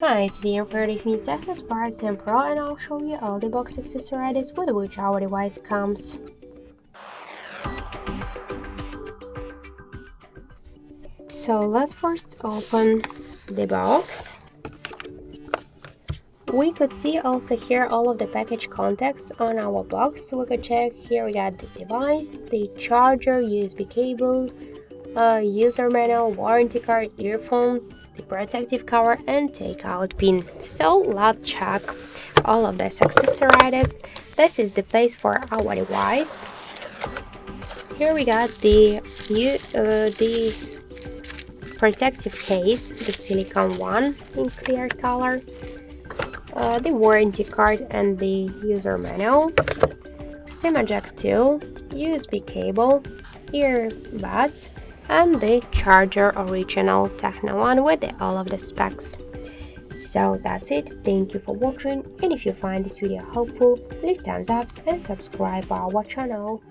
Hi, today I'm paired with me Tecno Spark 10 Pro and I'll show you all the box accessories with which our device comes. So let's first open the box. We could see also here all of the package contacts on our box, so we could check. Here we got the device, the charger, USB cable, user manual, warranty card, earphone, the protective cover and takeout pin. So let's check all of these accessories. This is the place for our device. Here we got the protective case, the silicone one in clear color, the warranty card and the user manual, SIM eject tool, USB cable, earbuds, and the charger original Tecno one with all of the specs. So that's it. Thank you for watching, and if you find this video helpful, leave thumbs up and subscribe our channel.